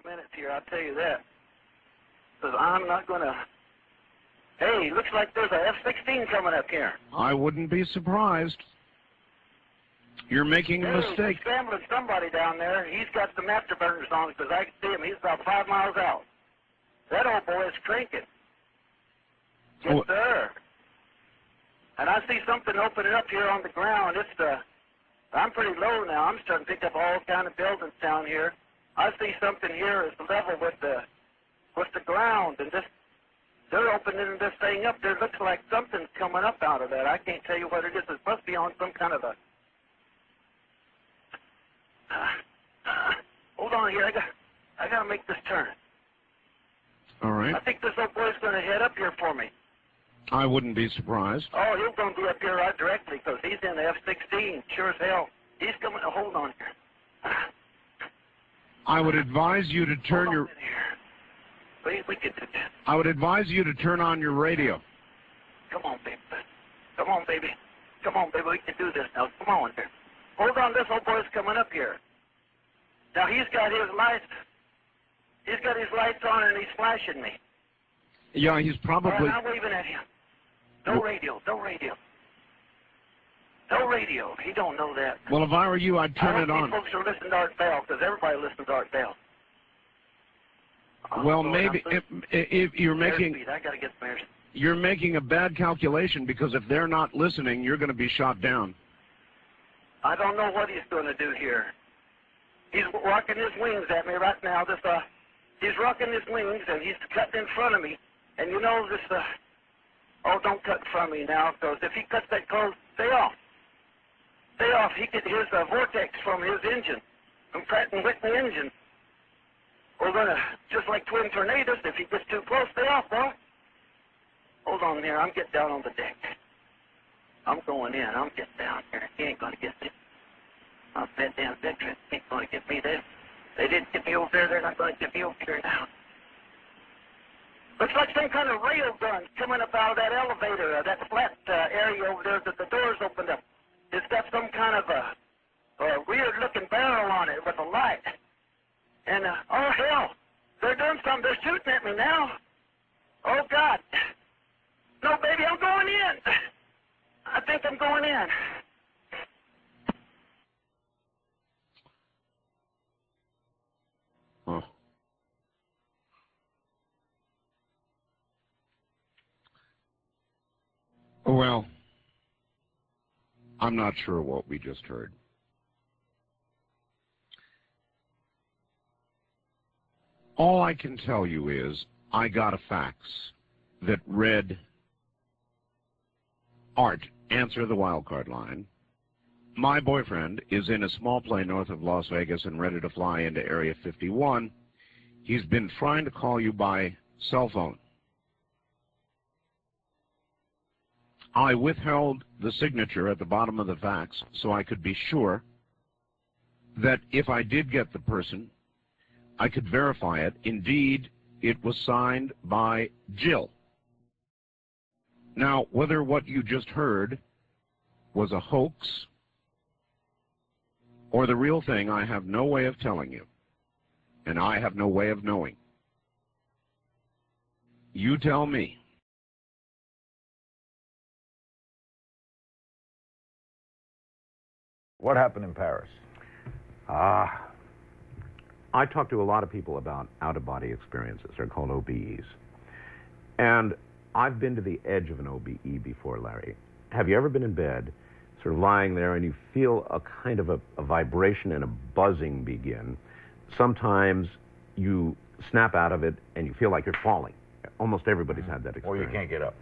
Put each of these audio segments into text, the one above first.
minutes here, I'll tell you that. Because I'm not going to... Hey, looks like there's a F-16 coming up here. I wouldn't be surprised. You're making a mistake. He's scrambling somebody down there. He's got some afterburners on because I can see him. He's about 5 miles out. That old boy is cranking. Yes, sir. And I see something opening up here on the ground. I'm pretty low now. I'm starting to pick up all kind of buildings down here. I see something here is level with the ground, and they're opening this thing up. There looks like something's coming up out of that. I can't tell you what it is. It must be on some kind of a... hold on here. I got to make this turn. All right. I think this old boy's going to head up here for me. I wouldn't be surprised. Oh, he's going to be up here right directly because he's in the F-16, sure as hell. He's coming. Hold on here. I would advise you to turn your... We can do that. I would advise you to turn on your radio. Come on, baby. Come on, baby. Come on, baby. We can do this now. Come on here. Hold on. This old boy's coming up here. Now, he's got his lights. He's got his lights on and he's flashing me. Yeah, he's probably... All right, I'm waving at him. No radio. No radio. No radio. He don't know that. Well, if I were you, I'd turn it on. Folks are listening to Art Bell because everybody listens to Art Bell. Well, maybe if you're making... I got to get some air. You're making a bad calculation because if they're not listening, you're going to be shot down. I don't know what he's going to do here. He's rocking his wings at me right now. He's rocking his wings and he's cutting in front of me. And you know this, oh, don't cut in front of me now, because if he cuts that close, stay off. Stay off. He could hear the vortex from his engine, from Pratt & Whitney engine. We're going to, just like twin tornadoes, if he gets too close, stay off, boy. Hold on there. I'm getting down on the deck. I'm going in. I'm getting down here. He ain't going to get me. I'm bent down veteran. He ain't going to get me there. They didn't get me over there. They're not going to get me over here now. Looks like some kind of rail gun coming up out of that elevator, that flat area over there that the doors opened up. It's got some kind of a weird-looking barrel on it with a light. And, oh, hell, they're doing something. They're shooting at me now. Oh, God. No, baby, I'm going in. I think I'm going in. Oh. Well, I'm not sure what we just heard. All I can tell you is I got a fax that read, Art, answer the wildcard line. My boyfriend is in a small plane north of Las Vegas and ready to fly into Area 51. He's been trying to call you by cell phone. I withheld the signature at the bottom of the fax so I could be sure that if I did get the person, I could verify it. Indeed, it was signed by Jill. Now, whether what you just heard was a hoax or the real thing, I have no way of telling you, and I have no way of knowing. You tell me. What happened in Paris? I talk to a lot of people about out-of-body experiences. They're called OBEs. And I've been to the edge of an OBE before, Larry. Have you ever been in bed, sort of lying there, and you feel a kind of a vibration and a buzzing begin? Sometimes you snap out of it, and you feel like you're falling. Almost everybody's had that experience. Or you can't get up.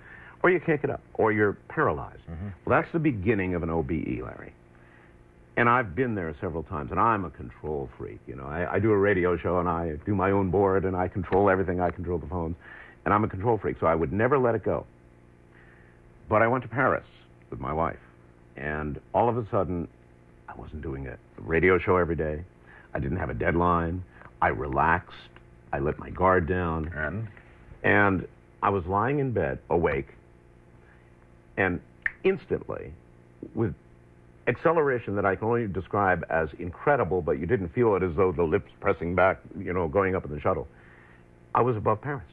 Or you can't get up. Or you're paralyzed. Well, that's the beginning of an OBE, Larry. And I've been there several times, and I'm a control freak. You know, I do a radio show, and I do my own board, and I control everything. I control the phones, and I'm a control freak, so I would never let it go. But I went to Paris with my wife, and all of a sudden, I wasn't doing a radio show every day. I didn't have a deadline. I relaxed. I let my guard down. And I was lying in bed, awake, and instantly, with acceleration that I can only describe as incredible, but you didn't feel it as though the lips pressing back, going up in the shuttle. I was above Paris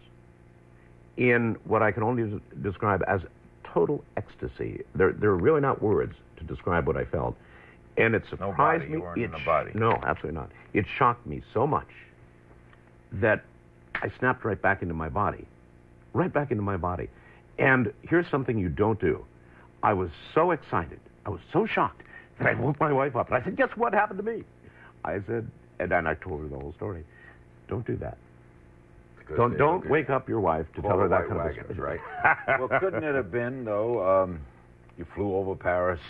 in what I can only describe as total ecstasy. There are really not words to describe what I felt. And it surprised me. You weren't in the body. No, absolutely not. It shocked me so much that I snapped right back into my body. Right back into my body. And here's something you don't do. I was so excited. I was so shocked that I woke my wife up. And I said, guess what happened to me? I said, and then I told her the whole story. Don't do that. Don't wake up your wife to tell her that kind of wagons, right? Well, couldn't it have been, though, you flew over Paris,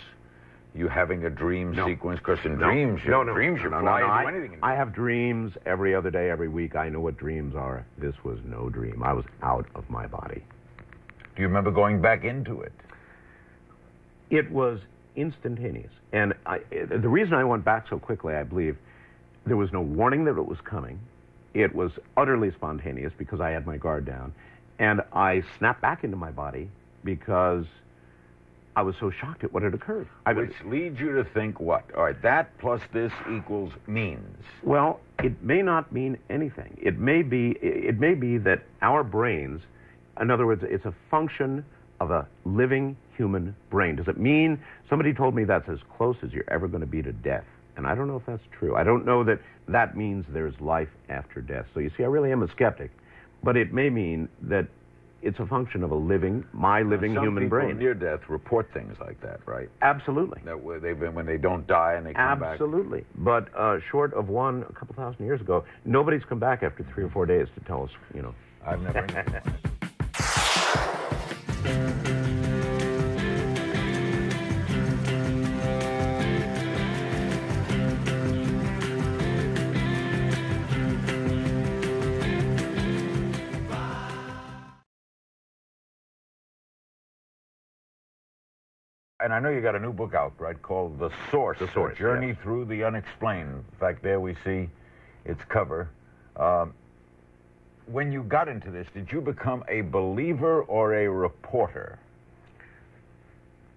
you having a dream sequence? Because in dreams, you fly into anything. I have dreams every other day, every week. I know what dreams are. This was no dream. I was out of my body. Do you remember going back into it? It was instantaneous. And the reason I went back so quickly, I believe, there was no warning that it was coming. It was utterly spontaneous because I had my guard down. And I snapped back into my body because I was so shocked at what had occurred. Which leads you to think what? All right, that plus this equals means. Well, it may not mean anything. It may be that our brains, in other words, it's a function of a living human brain. Does it mean, somebody told me that's as close as you're ever going to be to death. And I don't know if that's true. I don't know that that means there's life after death. So you see, I really am a skeptic. But it may mean that it's a function of my living human brain. Some people near death report things like that, right? Absolutely. That when they don't die and they come back. Absolutely. But short of one a couple thousand years ago, nobody's come back after 3 or 4 days to tell us, I've never. And I know you got a new book out, right, called The Source. The Source, Journey Through the Unexplained. In fact, there we see its cover. When you got into this, did you become a believer or a reporter?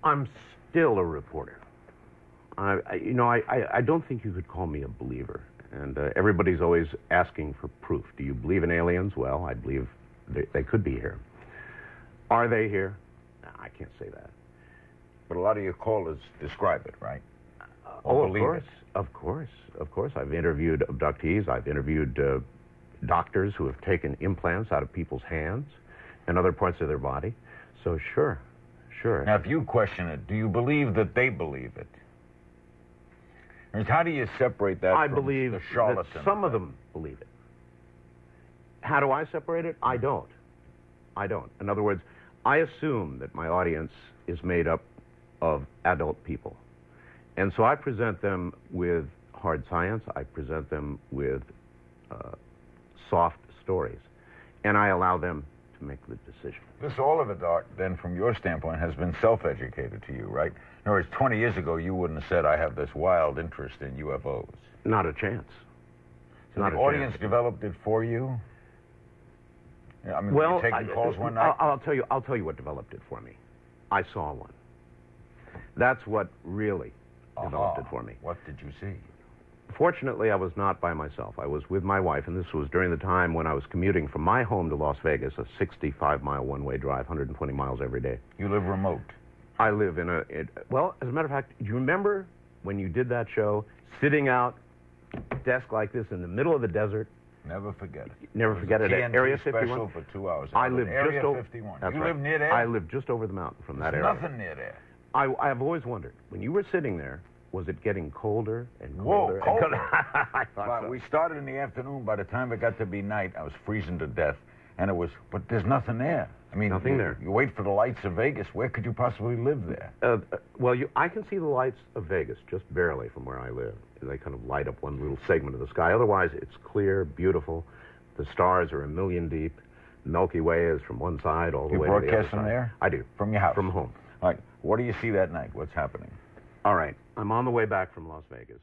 I'm still a reporter. I don't think you could call me a believer. And everybody's always asking for proof. Do you believe in aliens? Well, I believe they could be here. Are they here? No, I can't say that. But a lot of your callers describe it, right? Of course. I've interviewed abductees. I've interviewed doctors who have taken implants out of people's hands and other parts of their body. So sure. Now, if you question it, do you believe that they believe it? How do you separate that from the charlatan? That some of them believe it. How do I separate it? I don't. In other words, I assume that my audience is made up of adult people. And so I present them with hard science. I present them with soft stories. And I allow them to make the decision. All of it, Art, then, from your standpoint, has been self-educated to you, right? In other words, 20 years ago, you wouldn't have said, I have this wild interest in UFOs. Not a chance. So the audience developed it for you? I mean, were you taking calls one night? I'll tell you what developed it for me. I saw one. That's what really developed it for me. What did you see? Fortunately, I was not by myself. I was with my wife, and this was during the time when I was commuting from my home to Las Vegas, a 65-mile one-way drive, 120 miles every day. You live remote? I live in well, as a matter of fact, do you remember when you did that show, sitting out, desk like this in the middle of the desert? Never forget it. Never forget it. At Area 51. Special for 2 hours. I live Area just over 51. That's you right. live near there? I live just over the mountain from that area. Nothing near there. I've always wondered, when you were sitting there, was it getting colder and Whoa, colder? colder. I thought so. We started in the afternoon. By the time it got to be night, I was freezing to death. And but there's nothing there. I mean, nothing there. You wait for the lights of Vegas. Where could you possibly live there? Well, I can see the lights of Vegas just barely from where I live. They kind of light up one little segment of the sky. Otherwise, it's clear, beautiful. The stars are a million deep. The Milky Way is from one side all the way to the other side. You broadcast from there? I do. From your house? From home. All right. What do you see that night? What's happening? All right. I'm on the way back from Las Vegas.